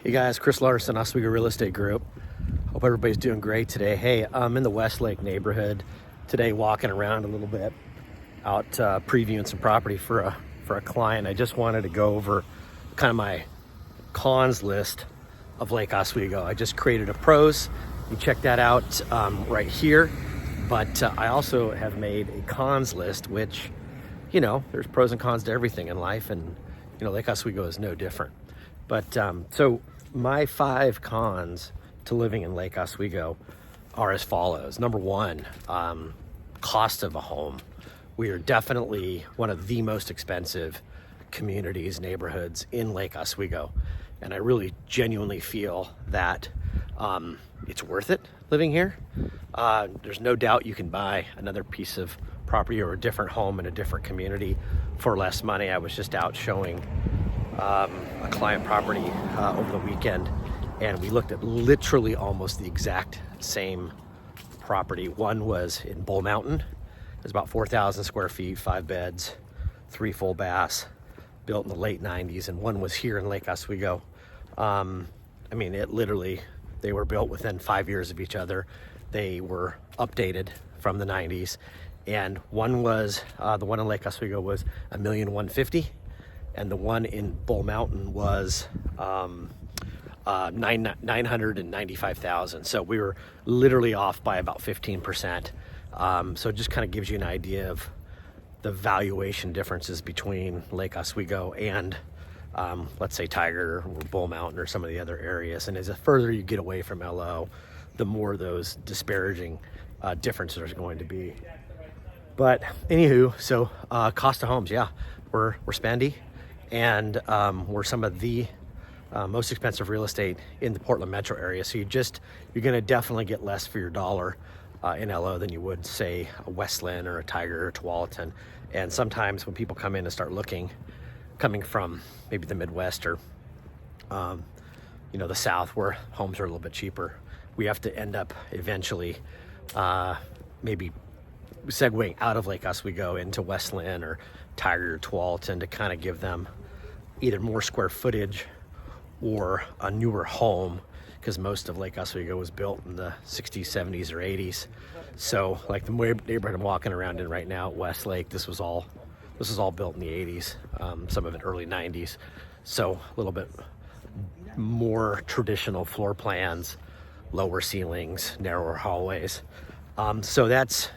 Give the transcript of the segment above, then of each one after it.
Hey guys, Chris Larsson, Oswego Real Estate Group. Hope everybody's doing great today. Hey, I'm in the Westlake neighborhood today, walking around a little bit, out previewing some property for a client. I just wanted to go over kind of my cons list of Lake Oswego. I just created a pros. You check that out right here. But I also have made a cons list, which, you know, there's pros and cons to everything in life, and you know, Lake Oswego is no different. But so my 5 cons to living in Lake Oswego are as follows. Number one, cost of a home. We are definitely one of the most expensive communities, neighborhoods in Lake Oswego. And I really genuinely feel that it's worth it living here. There's no doubt you can buy another piece of property or a different home in a different community for less money. I was just out showing a client property over the weekend, and we looked at literally almost the exact same property. One was in Bull Mountain. It was about 4,000 square feet, 5 beds, 3 full baths, built in the late 90s, and one was here in Lake Oswego. I mean, it literally, they were built within 5 years of each other. They were updated from the 90s, and one was, the one in Lake Oswego was $1,150,000, and the one in Bull Mountain was $995,000. So we were literally off by about 15%. So it just kind of gives you an idea of the valuation differences between Lake Oswego and let's say Tiger or Bull Mountain or some of the other areas. And as the further you get away from LO, the more those disparaging differences are going to be. But anywho, so cost of homes, yeah, we're spendy, and we're some of the most expensive real estate in the Portland metro area. So you're going to definitely get less for your dollar in LO than you would, say, a Westland or a Tiger or Tualatin. And sometimes when people come in and start looking, coming from maybe the Midwest or you know, the South, where homes are a little bit cheaper, we have to end up eventually maybe segueing out of Lake Oswego into Westland or Tiger or Tualatin to kind of give them either more square footage or a newer home, because most of Lake Oswego was built in the 60s, 70s, or 80s. So like the neighborhood I'm walking around in right now at Westlake, this was all built in the 80s, some of it early 90s. So a little bit more traditional floor plans, lower ceilings, narrower hallways. So that's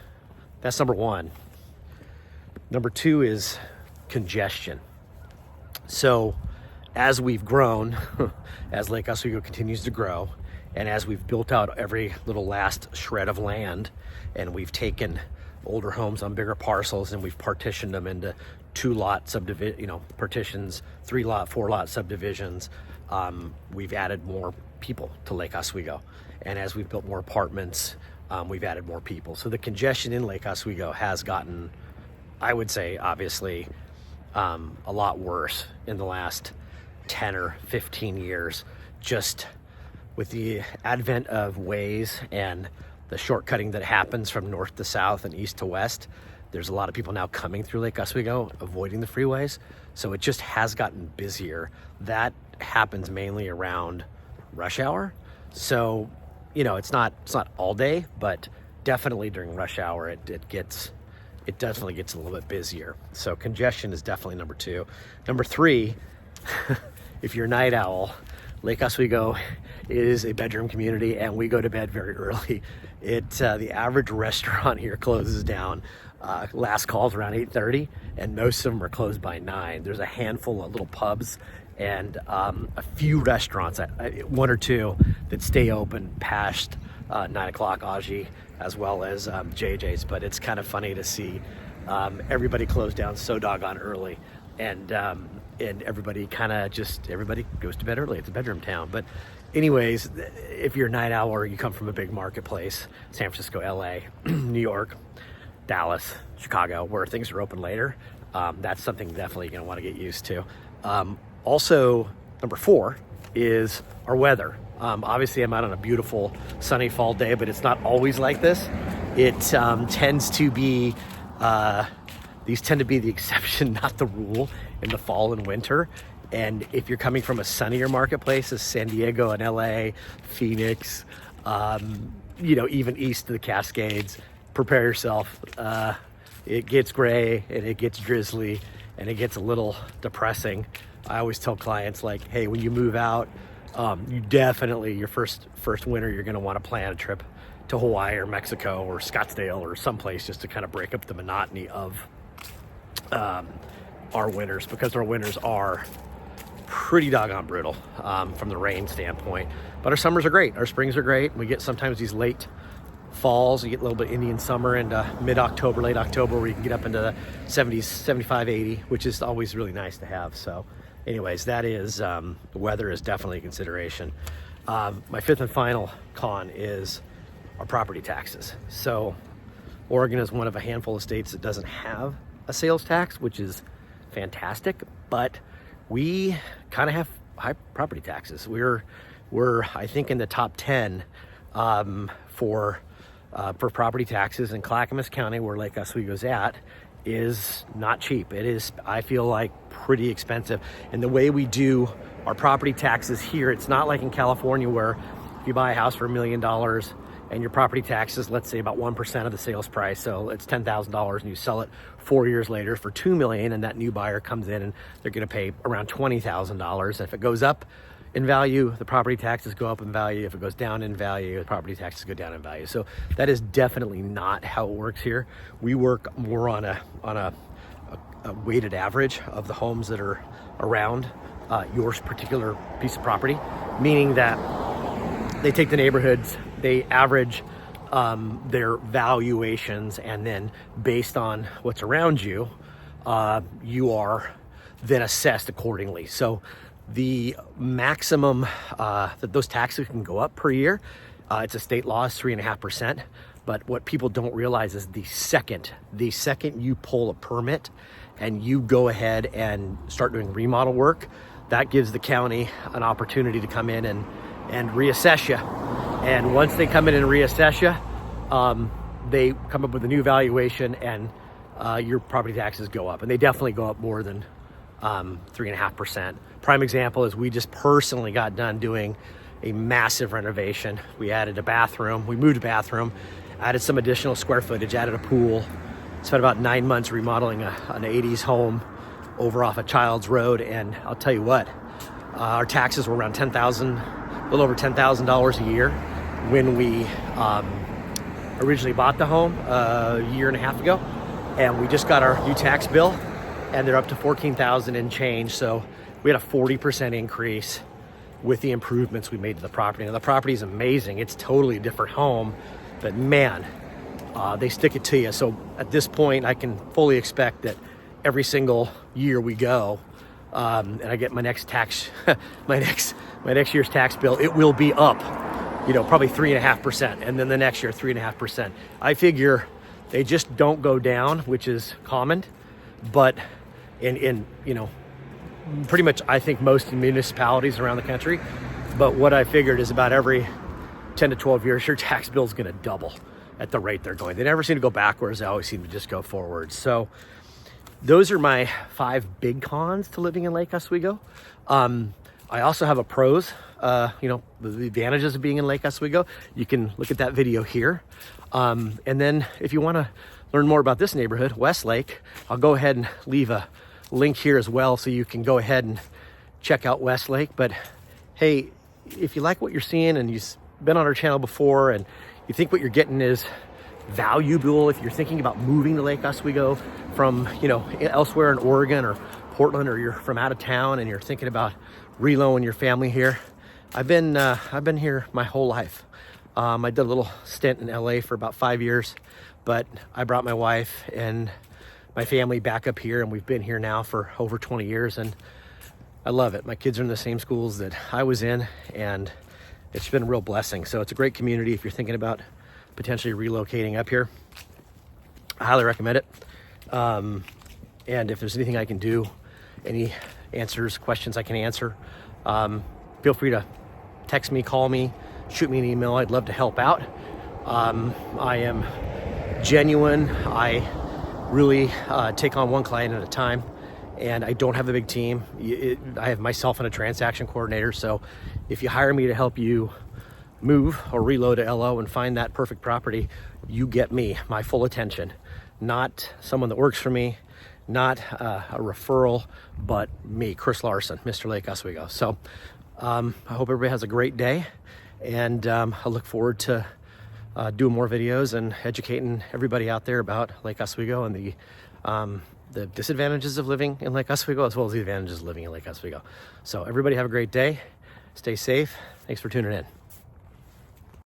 number one. Number two is congestion. So as we've grown, as Lake Oswego continues to grow, and as we've built out every little last shred of land, and we've taken older homes on bigger parcels and we've partitioned them into 2-lot subdivision, you know, partitions, 3-lot, 4-lot subdivisions, we've added more people to Lake Oswego. And as we've built more apartments, we've added more people. So the congestion in Lake Oswego has gotten, I would say, obviously, a lot worse in the last 10 or 15 years, just with the advent of ways and the shortcutting that happens from north to south and east to west. There's a lot of people now coming through Lake Oswego, avoiding the freeways. So it just has gotten busier. That happens mainly around rush hour. So, you know, it's not all day, but definitely during rush hour, it definitely gets a little bit busier. So congestion is definitely number 2. Number 3, if you're a night owl, Lake Oswego is a bedroom community, and we go to bed very early. The average restaurant here closes down. Last call's around 8:30, and most of them are closed by 9. There's a handful of little pubs and a few restaurants, 1 or 2, that stay open past 9 o'clock, Aji, as well as JJ's. But it's kind of funny to see everybody close down so doggone early, and everybody everybody goes to bed early. It's a bedroom town. But anyways, if you're a night owl or you come from a big marketplace, San Francisco, LA, New York, Dallas, Chicago, where things are open later, that's something definitely you're gonna want to get used to. Also, number 4 is our weather. Obviously, I'm out on a beautiful sunny fall day, but it's not always like this. It tends to be these tend to be the exception, not the rule, in the fall and winter. And if you're coming from a sunnier marketplace as San Diego and LA, Phoenix, even east of the Cascades, prepare yourself. It gets gray and it gets drizzly and it gets a little depressing. I always tell clients, like, hey, when you move out, you definitely, your first winter, you're going to want to plan a trip to Hawaii or Mexico or Scottsdale or someplace just to kind of break up the monotony of our winters, because our winters are pretty doggone brutal from the rain standpoint. But our summers are great. Our springs are great. We get sometimes these late falls. You get a little bit Indian summer into mid-October, late October, where you can get up into the 70s, 75, 80, which is always really nice to have. So anyways, that is, the weather is definitely a consideration. My fifth and final con is our property taxes. So Oregon is one of a handful of states that doesn't have a sales tax, which is fantastic, but we kind of have high property taxes. We're I think in the top 10 for property taxes in Clackamas County, where Lake Oswego's at, is not cheap. It is, I feel like, pretty expensive. And the way we do our property taxes here, it's not like in California, where if you buy a house for $1 million and your property taxes, let's say about 1% of the sales price, so it's $10,000, and you sell it 4 years later for $2 million, and that new buyer comes in and they're going to pay around $20,000. If it goes up in value, the property taxes go up in value. If it goes down in value, the property taxes go down in value. So that is definitely not how it works here. We work more on a weighted average of the homes that are around your particular piece of property, meaning that they take the neighborhoods, they average their valuations, and then based on what's around you, you are then assessed accordingly. So the maximum that those taxes can go up per year, it's a state law, is 3.5%. But what people don't realize is the second you pull a permit and you go ahead and start doing remodel work, that gives the county an opportunity to come in and reassess you. And once they come in and reassess you, they come up with a new valuation, and your property taxes go up. And they definitely go up more than 3.5%. Prime example is we just personally got done doing a massive renovation. We added a bathroom, we moved a bathroom, added some additional square footage, added a pool, spent about 9 months remodeling an 80s home over off of Childs Road. And I'll tell you what, our taxes were around a little over $10,000 a year when we originally bought the home a year and a half ago. And we just got our new tax bill, and they're up to $14,000 and change. So we had a 40% increase with the improvements we made to the property. Now, the property is amazing. It's totally a different home, but man, they stick it to you. So at this point, I can fully expect that every single year we go, and I get my next tax, my next year's tax bill, it will be up, probably 3.5%. And then the next year, 3.5%. I figure they just don't go down, which is common, but in pretty much, I think, most municipalities around the country. But what I figured is about every 10 to 12 years, your tax bill is going to double at the rate they're going. They never seem to go backwards. They always seem to just go forward. So those are my 5 big cons to living in Lake Oswego. I also have a pros, the advantages of being in Lake Oswego. You can look at that video here. And then if you want to learn more about this neighborhood, Westlake, I'll go ahead and leave a link here as well, so you can go ahead and check out Westlake. But hey, if you like what you're seeing and you've been on our channel before and you think what you're getting is valuable, if you're thinking about moving to Lake Oswego from elsewhere in Oregon or Portland, or you're from out of town and you're thinking about reloading your family here, I've been here my whole life. I did a little stint in LA for about 5 years, but I brought my wife and my family back up here, and we've been here now for over 20 years, and I love it. My kids are in the same schools that I was in, and it's been a real blessing. So it's a great community if you're thinking about potentially relocating up here. I highly recommend it. And if there's anything I can do, any questions I can answer, feel free to text me, call me, shoot me an email. I'd love to help out. I am genuine. I really take on one client at a time, and I don't have a big team. I have myself and a transaction coordinator. So if you hire me to help you move or reload to LO and find that perfect property, you get me, my full attention, not someone that works for me, not a referral, but me, Chris Larsson, Mr. Lake Oswego. So I hope everybody has a great day, and I look forward to doing more videos and educating everybody out there about Lake Oswego and the disadvantages of living in Lake Oswego, as well as the advantages of living in Lake Oswego. So everybody have a great day. Stay safe. Thanks for tuning in.